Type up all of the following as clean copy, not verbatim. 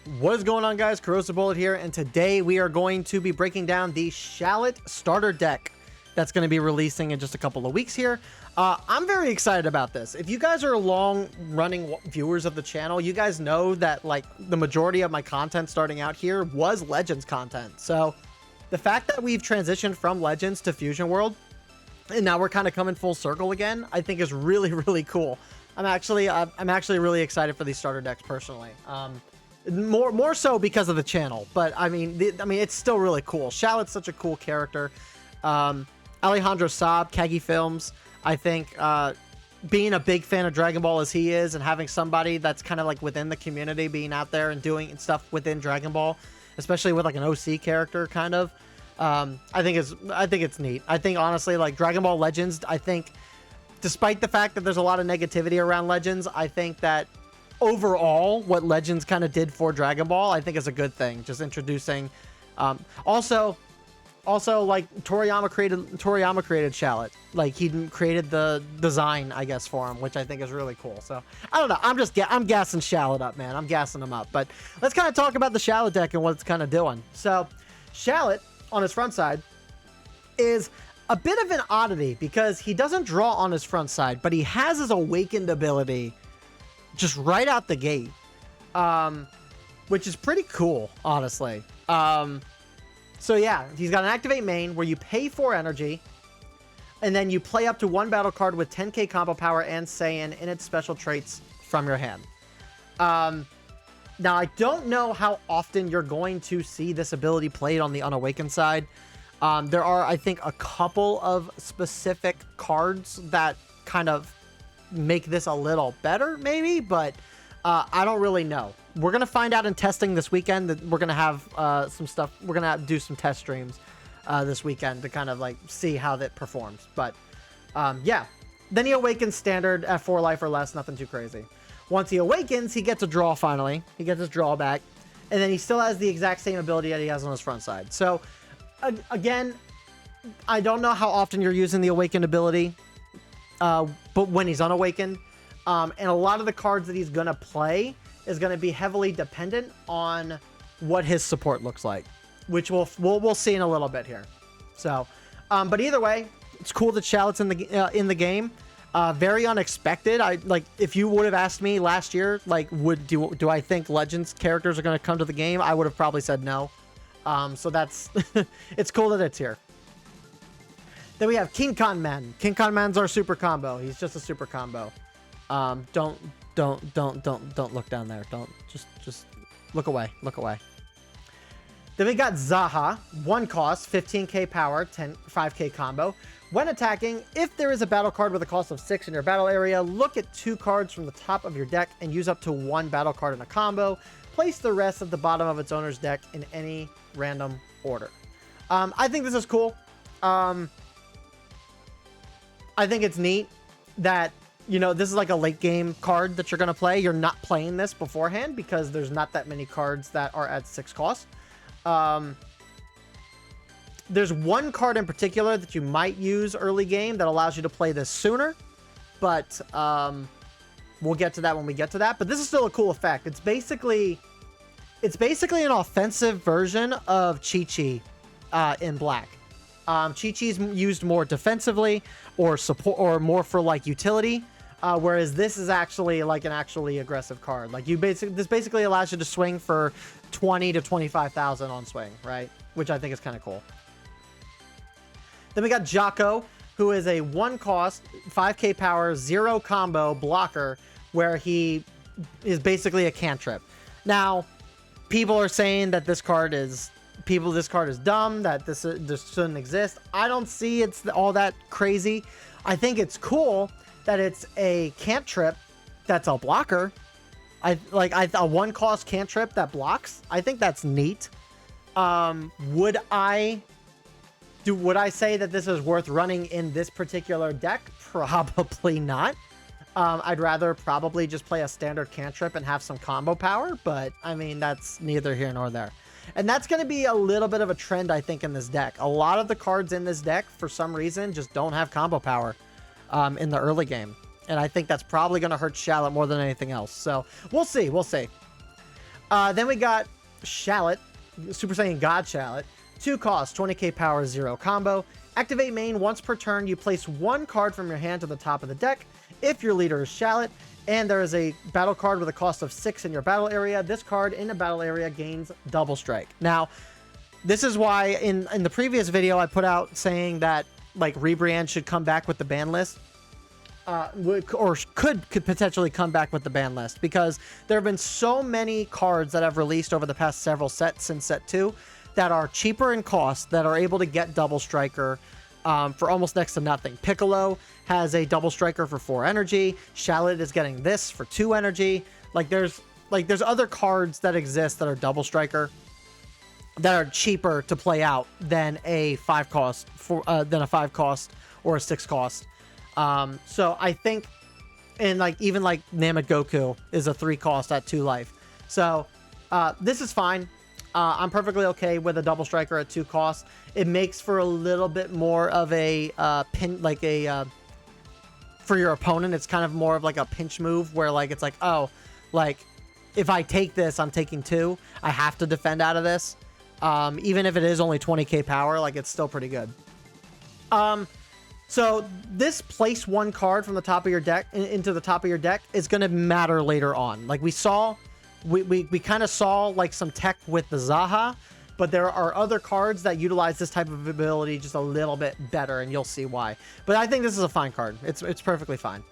What is going on, guys? Corrosive Bullet here, and today we are going to be breaking down the Shallot starter deck that's going to be releasing in just a couple of weeks here. I'm very excited about this. If you guys are long-running viewers of the channel, you guys know that like the majority of my content starting out here was Legends content. So the fact that we've transitioned from Legends to Fusion World, and now we're kind of coming full circle again, I think is really, really cool. I'm actually really excited for these starter decks personally. More so because of the channel, but I mean it's still really cool. Shallot's such a cool character. Alejandro Saab, Kagi Films, I think being a big fan of Dragon Ball as he is, and having somebody that's kind of like within the community being out there and doing stuff within Dragon Ball, especially with like an OC character kind of, I think it's neat. I think honestly, like Dragon Ball Legends, I think despite the fact that there's a lot of negativity around Legends, I think that overall what Legends kind of did for Dragon Ball, I think is a good thing. Just introducing also like Toriyama created Shallot. Like he created the design, I guess, for him, which I think is really cool. So I don't know, I'm gassing Shallot up, man. I'm gassing him up. But let's kind of talk about the Shallot deck and what it's kind of doing. So Shallot on his front side is a bit of an oddity because he doesn't draw on his front side, but he has his awakened ability just right out the gate, which is pretty cool, honestly. So yeah, he's got an activate main where you pay 4 energy, and then you play up to 1 battle card with 10k combo power and Saiyan in its special traits from your hand. Now, I don't know how often you're going to see this ability played on the unawakened side. There are, I think, a couple of specific cards that kind of make this a little better, maybe, but I don't really know. We're gonna find out in testing this weekend. That we're gonna have some stuff. We're gonna do some test streams this weekend to kind of like see how that performs. But yeah, then he awakens standard at 4 life or less, nothing too crazy. Once he awakens, he gets a draw. Finally, he gets his draw back, and then he still has the exact same ability that he has on his front side. So again, I don't know how often you're using the awakened ability. But when he's unawakened, and a lot of the cards that he's going to play is going to be heavily dependent on what his support looks like, which we'll see in a little bit here. So, but either way, it's cool that Shallot's in the game. Very unexpected. If you would have asked me last year, like, do I think Legends characters are going to come to the game? I would have probably said no. So that's, it's cool that it's here. Then we have King Con Man. King Con Man's our super combo. He's just a super combo. Don't look down there. Don't just look away. Look away. Then we got Zaha. 1 cost, 15k power, 5k combo. When attacking, if there is a battle card with a cost of 6 in your battle area, look at 2 cards from the top of your deck and use up to 1 battle card in a combo. Place the rest at the bottom of its owner's deck in any random order. I think this is cool. I think it's neat that, you know, this is like a late game card that you're going to play. You're not playing this beforehand because there's not that many cards that are at 6 cost. There's 1 card in particular that you might use early game that allows you to play this sooner, but we'll get to that when we get to that. But this is still a cool effect. It's basically an offensive version of Chi-Chi in black. Chi-Chi's used more defensively or support, or more for like utility, whereas this is actually like an actually aggressive card. Like this basically allows you to swing for 20 to 25,000 on swing, right? Which I think is kind of cool. Then we got Jocko, who is a 1 cost, 5k power, 0 combo blocker, where he is basically a cantrip. Now, people are saying that this card is dumb, that this shouldn't exist. I don't see it's all that crazy. I think it's cool that it's a cantrip that's a blocker. A 1 cost cantrip that blocks. I think that's neat. Would I say that this is worth running in this particular deck? Probably not. I'd rather probably just play a standard cantrip and have some combo power, but I mean, that's neither here nor there. And that's going to be a little bit of a trend, I think, in this deck. A lot of the cards in this deck, for some reason, just don't have combo power in the early game. And I think that's probably going to hurt Shallot more than anything else. So we'll see. We'll see. Then we got Shallot, Super Saiyan God Shallot. 2 costs, 20k power, 0 combo. Activate main. Once per turn, you place 1 card from your hand to the top of the deck. If your leader is Shallot, and there is a battle card with a cost of 6 in your battle area, this card in the battle area gains double strike. Now, this is why in the previous video I put out saying that like Rebrand should come back with the ban list. Or could potentially come back with the ban list, because there have been so many cards that have released over the past several sets since set 2 that are cheaper in cost, that are able to get double striker for almost next to nothing. Piccolo has a double striker for 4 energy. Shallot is getting this for 2 energy. There's other cards that exist that are double striker that are cheaper to play out than a 5 cost or a 6 cost. So I think, and even Namek Goku is a 3 cost at 2 life. So this is fine. I'm perfectly okay with a double striker at 2 costs. It makes for a little bit more of a pin, for your opponent. It's kind of more of like a pinch move where it's like, oh, if I take this, I'm taking 2. I have to defend out of this. Even if it is only 20k power, it's still pretty good. So this place 1 card from the top of your deck into the top of your deck is going to matter later on. We kind of saw some tech with the Zaha, but there are other cards that utilize this type of ability just a little bit better, and you'll see why. But I think this is a fine card. It's perfectly fine.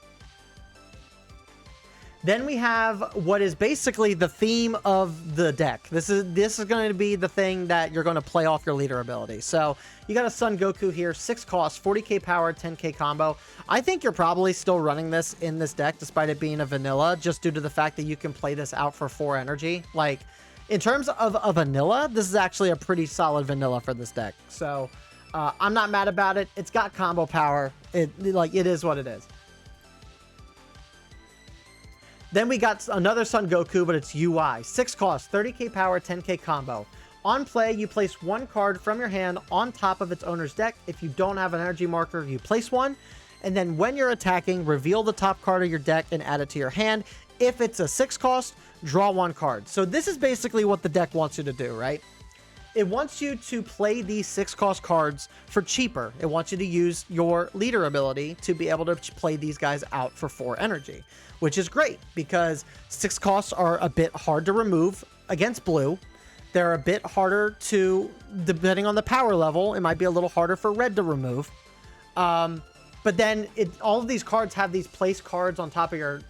Then we have what is basically the theme of the deck. This is going to be the thing that you're going to play off your leader ability. So you got a Son Goku here, 6 costs, 40k power, 10k combo. I think you're probably still running this in this deck despite it being a vanilla, just due to the fact that you can play this out for 4 energy. In terms of a vanilla, this is actually a pretty solid vanilla for this deck. So I'm not mad about it. It's got combo power. It is what it is. Then we got another Son Goku, but it's UI. 6 costs, 30k power, 10k combo. On play, you place 1 card from your hand on top of its owner's deck. If you don't have an energy marker, you place 1. And then when you're attacking, reveal the top card of your deck and add it to your hand. If it's a 6 cost, draw 1 card. So this is basically what the deck wants you to do, right? It wants you to play these 6 cost cards for cheaper. It wants you to use your leader ability to be able to play these guys out for 4 energy, which is great because 6 costs are a bit hard to remove against blue. They're a bit harder to, depending on the power level, it might be a little harder for red to remove. But then all of these cards have these place cards on top of your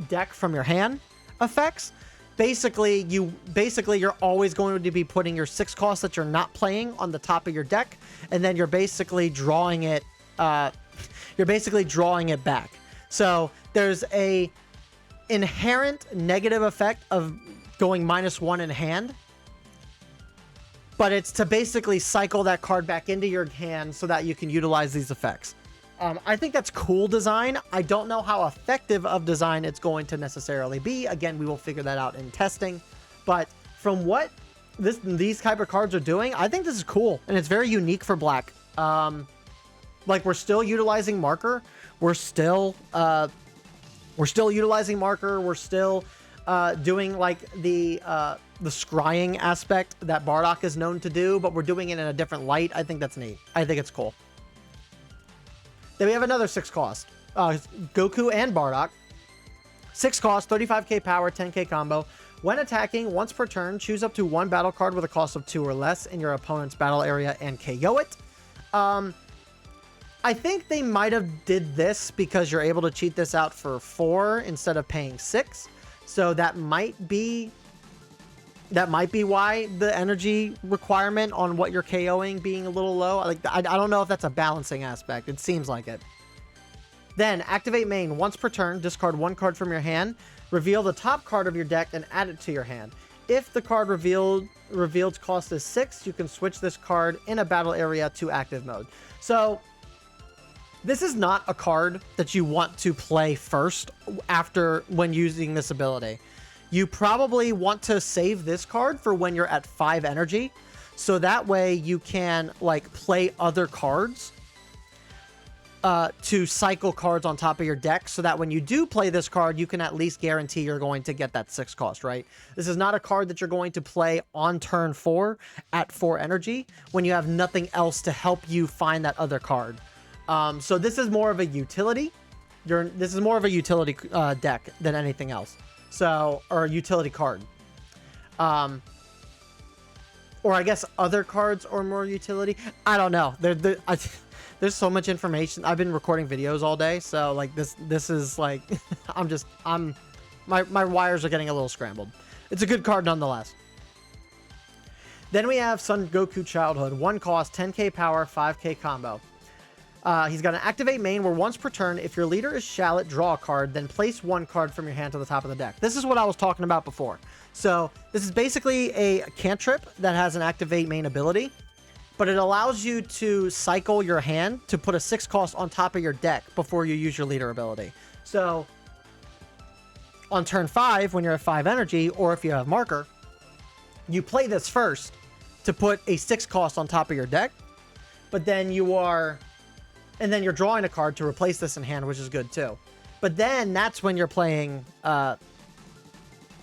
deck from your hand effects. Basically, you're always going to be putting your 6 costs that you're not playing on the top of your deck, and then you're basically drawing it. Back. So there's a inherent negative effect of going -1 in hand, but it's to basically cycle that card back into your hand so that you can utilize these effects. I think that's cool design. I don't know how effective of design it's going to necessarily be. Again, we will figure that out in testing. But from what these type of cards are doing, I think this is cool, and it's very unique for black. We're still utilizing marker. We're still utilizing marker. We're still doing the scrying aspect that Bardock is known to do, but we're doing it in a different light. I think that's neat. I think it's cool. Then we have another 6 cost, Goku and Bardock. 6 cost, 35k power, 10k combo. When attacking, once per turn, choose up to 1 battle card with a cost of 2 or less in your opponent's battle area and KO it. I think they might have did this because you're able to cheat this out for 4 instead of paying 6. So that might be why the energy requirement on what you're KOing being a little low. I don't know if that's a balancing aspect. It seems like it. Then activate main. Once per turn, discard 1 card from your hand, reveal the top card of your deck and add it to your hand. If the card revealed cost is 6, you can switch this card in a battle area to active mode. So this is not a card that you want to play first when using this ability. You probably want to save this card for when you're at 5 energy, so that way you can play other cards to cycle cards on top of your deck so that when you do play this card, you can at least guarantee you're going to get that 6 cost, right? This is not a card that you're going to play on turn 4 at 4 energy when you have nothing else to help you find that other card. So this is more of a utility. This is more of a utility deck than anything else. So, or a utility card. Or I guess other cards are more utility. I don't know. There's so much information. I've been recording videos all day, so like this is like my wires are getting a little scrambled. It's a good card nonetheless. Then we have Son Goku Childhood. 1 cost, 10k power, 5k combo. He's got an activate main where once per turn, if your leader is Shallot, draw a card, then place 1 card from your hand to the top of the deck. This is what I was talking about before. So this is basically a cantrip that has an activate main ability, but it allows you to cycle your hand to put a 6 cost on top of your deck before you use your leader ability. So on turn 5, when you're at 5 energy, or if you have marker, you play this first to put a 6 cost on top of your deck, but then you're drawing a card to replace this in hand, which is good too. But then that's when you're playing, like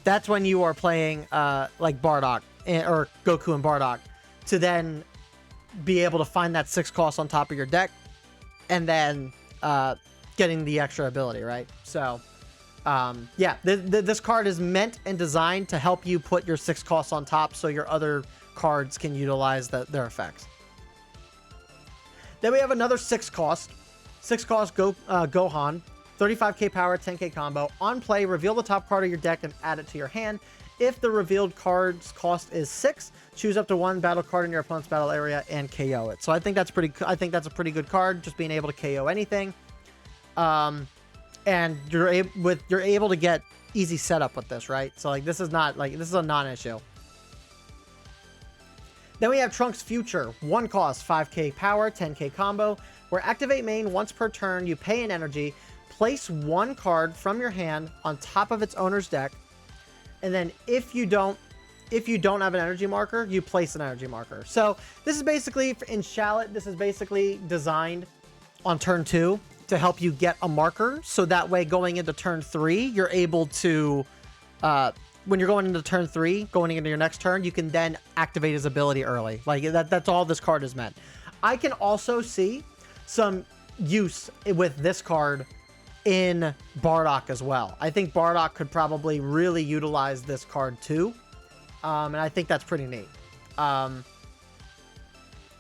Bardock or Goku and Bardock, to then be able to find that 6 cost on top of your deck and then getting the extra ability, right? So yeah, this card is meant and designed to help you put your 6 costs on top so your other cards can utilize their effects. Then we have another 6 cost. 6 cost Gohan. 35k power, 10k combo. On play, reveal the top card of your deck and add it to your hand. If the revealed card's cost is 6, choose up to 1 battle card in your opponent's battle area and KO it. So I think that's a pretty good card, just being able to KO anything. And you're able to get easy setup with this, right? So like this is a non-issue. Then we have Trunks Future. 1 cost, 5k power, 10k combo. Where activate main once per turn, you pay an energy, place 1 card from your hand on top of its owner's deck, and then if you don't have an energy marker, you place an energy marker. So this is basically, in Shallot, this is basically designed on turn 2 to help you get a marker, so that way going into turn 3, you're able to, when you're going into turn 3, going into your next turn, you can then activate his ability early. Like that's all this card is meant. I can also see some use with this card in Bardock as well. I think Bardock could probably really utilize this card too. And I think that's pretty neat.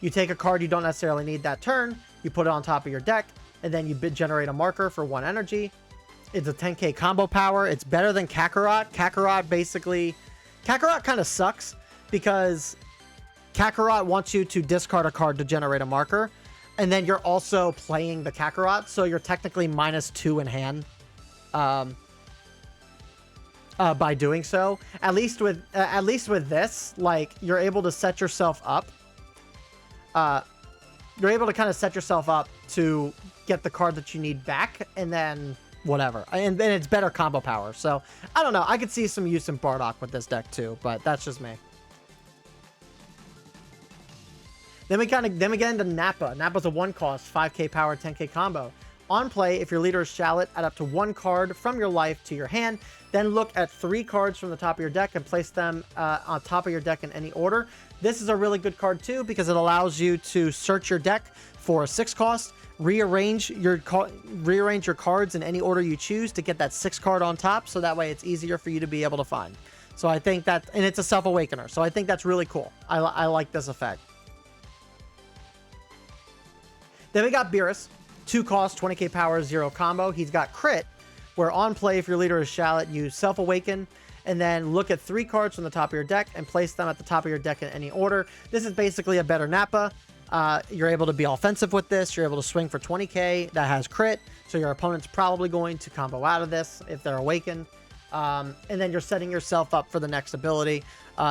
You take a card you don't necessarily need that turn, you put it on top of your deck, and then you generate a marker for 1 energy. It's a 10k combo power. It's better than Kakarot. Kakarot kind of sucks because Kakarot wants you to discard a card to generate a marker, and then you're also playing the Kakarot, so you're technically -2 in hand by doing so. At least with this, like, you're able to set yourself up. You're able to kind of set yourself up to get the card that you need back, and then whatever. And then it's better combo power. So I don't know. I could see some use in Bardock with this deck too, but that's just me. Then we get into Nappa. Nappa's a 1 cost, 5k power, 10k combo. On play, if your leader is Shallot, add up to 1 card from your life to your hand. Then look at 3 cards from the top of your deck and place them on top of your deck in any order. This is a really good card too because it allows you to search your deck for a 6 cost, rearrange your cards in any order you choose to get that 6 card on top, so that way it's easier for you to be able to find. So I think that, and it's a self-awakener, so I think that's really cool. I like this effect. Then we got Beerus. 2 cost, 20k power, 0 combo. He's got crit, where on play, if your leader is Shallot, you self-awaken, and then look at 3 cards from the top of your deck and place them at the top of your deck in any order. This is basically a better Nappa. You're able to be offensive with this. You're able to swing for 20k. That has crit, so your opponent's probably going to combo out of this if they're awakened. And then you're setting yourself up for the next ability.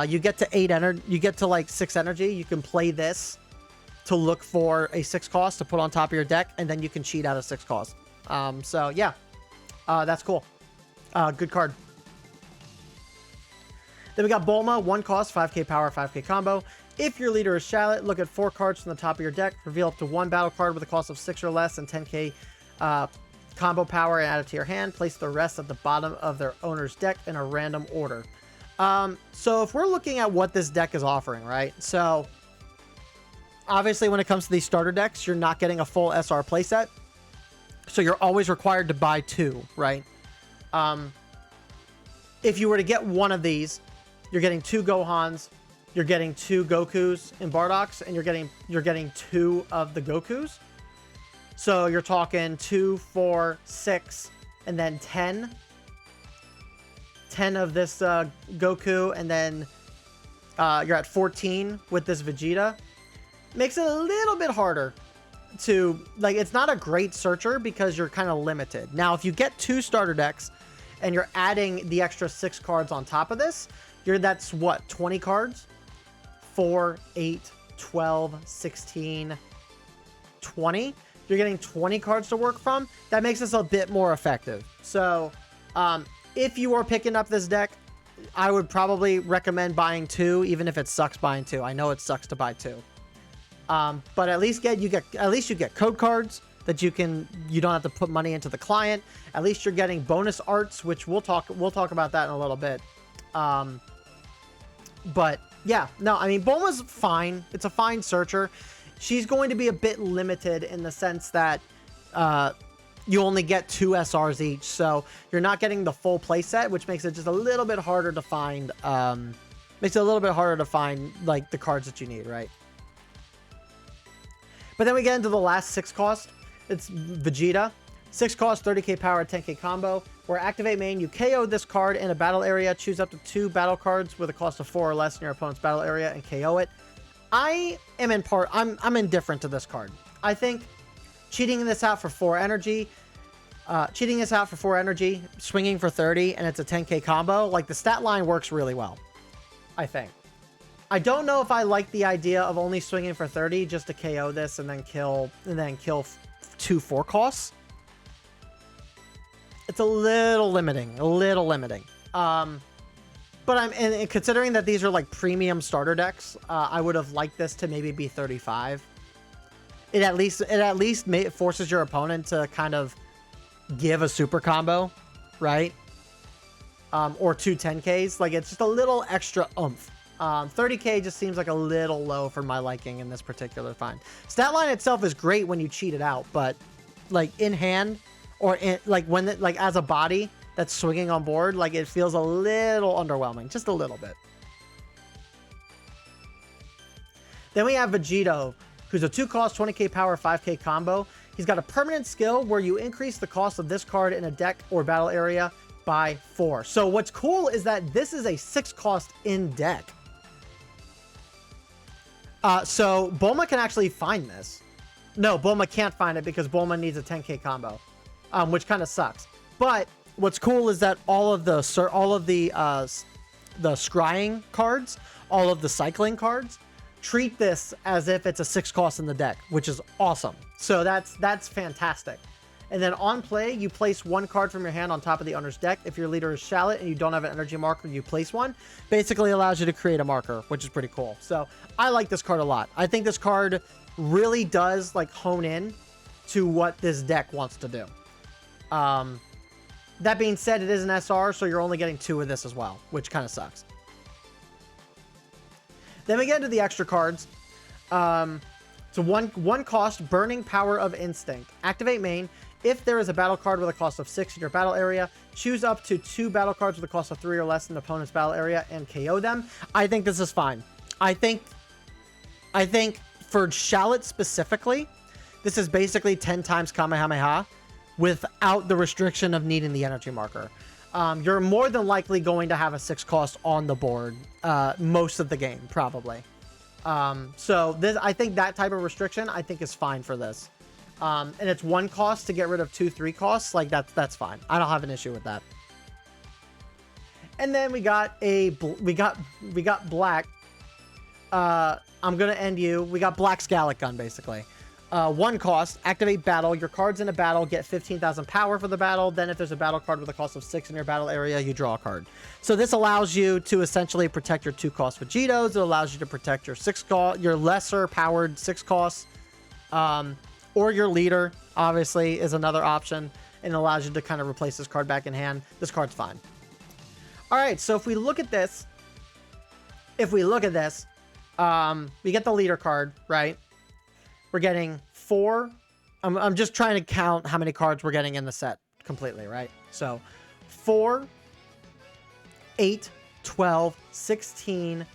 You get to 8 energy. You get to like 6 energy. You can play this to look for a 6 cost to put on top of your deck, and then you can cheat out a 6 cost. So yeah, that's cool. Good card. Then we got Bulma, 1 cost, 5k power, 5k combo. If your leader is Shallot, look at 4 cards from the top of your deck. Reveal up to 1 battle card with a cost of 6 or less and 10k combo power and add it to your hand. Place the rest at the bottom of their owner's deck in a random order. So if we're looking at what this deck is offering, right? So obviously when it comes to these starter decks, you're not getting a full SR playset. So you're always required to buy 2, right? If you were to get one of these, you're getting 2 Gohans, you're getting 2 Gokus and Bardoks, and you're getting 2 of the Gokus. So you're talking 2, 4, 6, and then 10. 10 of this Goku, and then you're at 14 with this Vegeta. Makes it a little bit harder to, like, it's not a great searcher because you're kind of limited. Now, if you get 2 starter decks and you're adding the extra 6 cards on top of this, that's what, 20 cards? 4, 8, 12, 16, 20. You're getting 20 cards to work from. That makes this a bit more effective. So, if you are picking up this deck, I would probably recommend buying 2, even if it sucks buying 2. I know it sucks to buy 2. But at least you get code cards that you don't have to put money into the client. At least you're getting bonus arts, which we'll talk about that in a little bit. But yeah, no, I mean, Bulma's fine. It's a fine searcher. She's going to be a bit limited in the sense that you only get 2 SRs each, so you're not getting the full playset, which makes it just a little bit harder to find. Makes it a little bit harder to find like the cards that you need, right? But then we get into the last 6 cost. It's Vegeta. 6 cost, 30k power, 10k combo. Where activate main, you KO this card in a battle area. Choose up to 2 battle cards with a cost of 4 or less in your opponent's battle area and KO it. I'm indifferent to this card. I think cheating this out for 4 energy, swinging for 30, and it's a 10k combo, like the stat line works really well, I think. I don't know if I like the idea of only swinging for 30 just to KO this and then kill 2 4 costs. It's a little limiting, But and considering that these are like premium starter decks, I would have liked this to maybe be 35. It at least forces your opponent to kind of give a super combo, right? Or 2 10Ks. Like, it's just a little extra oomph. 30k just seems like a little low for my liking in this particular find. Stat line itself is great when you cheat it out, but like in hand or like as a body that's swinging on board, like it feels a little underwhelming, just a little bit. Then we have Vegito, who's a 2 cost, 20k power, 5k combo. He's got a permanent skill where you increase the cost of this card in a deck or battle area by 4. So what's cool is that this is a 6 cost in deck. So Bulma can actually find this. No, Bulma can't find it because Bulma needs a 10k combo, which kind of sucks. But what's cool is that all of the scrying cards, all of the cycling cards, treat this as if it's a 6 cost in the deck, which is awesome. So that's fantastic. And then on play, you place 1 card from your hand on top of the owner's deck. If your leader is Shallot and you don't have an energy marker, you place 1. Basically allows you to create a marker, which is pretty cool. So I like this card a lot. I think this card really does like hone in to what this deck wants to do. That being said, it is an SR, so you're only getting 2 of this as well, which kind of sucks. Then we get into the extra cards. So one cost, Burning Power of Instinct. Activate main. If there is a battle card with a cost of 6 in your battle area, choose up to 2 battle cards with a cost of 3 or less in the opponent's battle area and KO them. I think this is fine. I think for Shallot specifically, this is basically 10 times Kamehameha without the restriction of needing the energy marker. You're more than likely going to have a 6 cost on the board most of the game, probably. So I think that type of restriction, I think is fine for this. And it's 1 cost to get rid of 2 3 costs. Like that's fine. I don't have an issue with that. And then we got black. I'm gonna end you. We got black Scallop Gun basically. 1 cost, activate battle. Your cards in a battle get 15,000 power for the battle. Then if there's a battle card with a cost of 6 in your battle area, you draw a card. So this allows you to essentially protect your 2 cost Vegetos. It allows you to protect your 6 cost, your lesser powered 6 costs, or your leader, obviously, is another option. And it allows you to kind of replace this card back in hand. This card's fine. All right, so if we look at this, we get the leader card, right? We're getting 4. I'm just trying to count how many cards we're getting in the set completely, right? So 4, 8, 12, 16,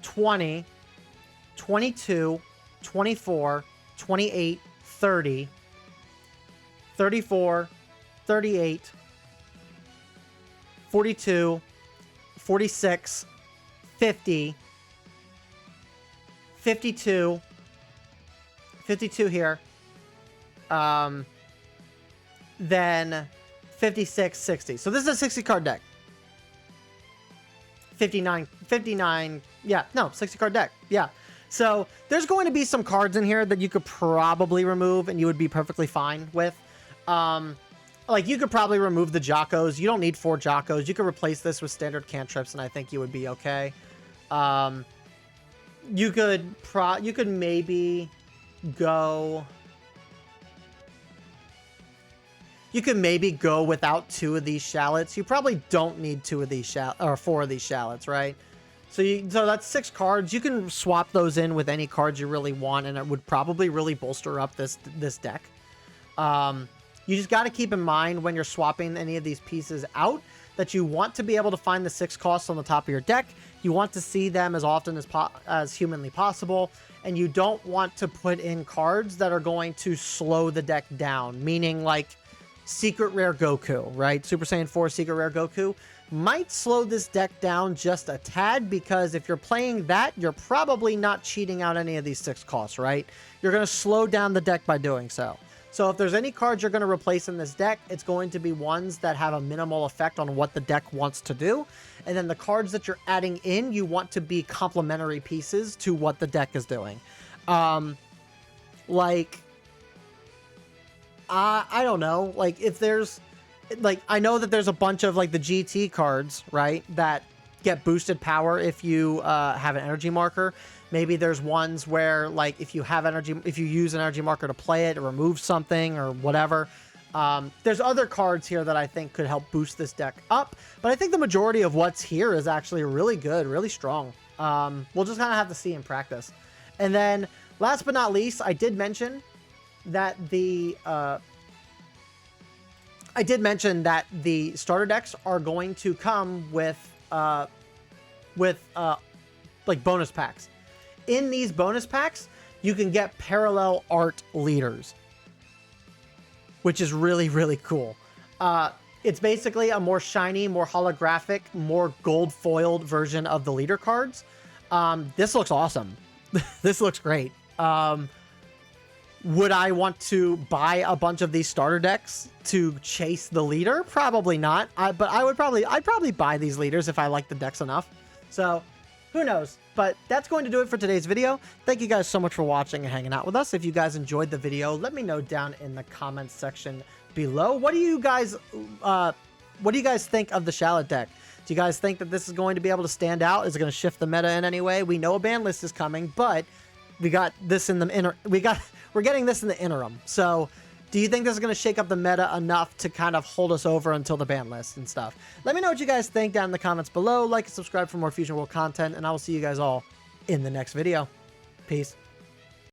20, 22, 24, 28, 30, 34, 38, 42, 46, 50, 52, 52 here, then 56, 60. So this is a 60 card deck. 59, yeah, no, 60 card deck, yeah. So there's going to be some cards in here that you could probably remove and you would be perfectly fine with. Like you could probably remove the Jockos. You don't need 4 Jockos. You could replace this with standard cantrips and I think you would be okay. You could maybe go without 2 of these Shallots. You probably don't need 2 of these or 4 of these Shallots, right? So that's 6 cards. You can swap those in with any cards you really want, and it would probably really bolster up this deck. You just got to keep in mind when you're swapping any of these pieces out that you want to be able to find the 6 costs on the top of your deck. You want to see them as often as humanly possible, and you don't want to put in cards that are going to slow the deck down, meaning like Secret Rare Goku, right? Super Saiyan 4 Secret Rare Goku might slow this deck down just a tad, because if you're playing that, you're probably not cheating out any of these 6 costs, right? You're going to slow down the deck by doing so. So if there's any cards you're going to replace in this deck, it's going to be ones that have a minimal effect on what the deck wants to do. And then the cards that you're adding in, you want to be complementary pieces to what the deck is doing. Like, I don't know. Like, if there's, like, I know that there's a bunch of, like, the GT cards, right, that get boosted power if you have an energy marker. Maybe there's ones where, like, if you use an energy marker to play it or remove something or whatever. There's other cards here that I think could help boost this deck up, but I think the majority of what's here is actually really good, really strong. We'll just kind of have to see in practice. And then last but not least, I did mention that the starter decks are going to come with like bonus packs. In these bonus packs, you can get parallel art leaders, which is really, really cool. It's basically a more shiny, more holographic, more gold foiled version of the leader cards. This looks awesome. This looks great. Would I want to buy a bunch of these starter decks to chase the leader? Probably not. But I'd probably buy these leaders if I like the decks enough. So who knows? But that's going to do it for today's video. Thank you guys so much for watching and hanging out with us. If you guys enjoyed the video, let me know down in the comments section below. What do you guys think of the Shallot deck? Do you guys think that this is going to be able to stand out? Is it going to shift the meta in any way? We know a ban list is coming, but we got this in the we're getting this in the interim. So do you think this is going to shake up the meta enough to kind of hold us over until the ban list and stuff? Let me know what you guys think down in the comments below. Like and subscribe for more Fusion World content, and I will see you guys all in the next video. Peace.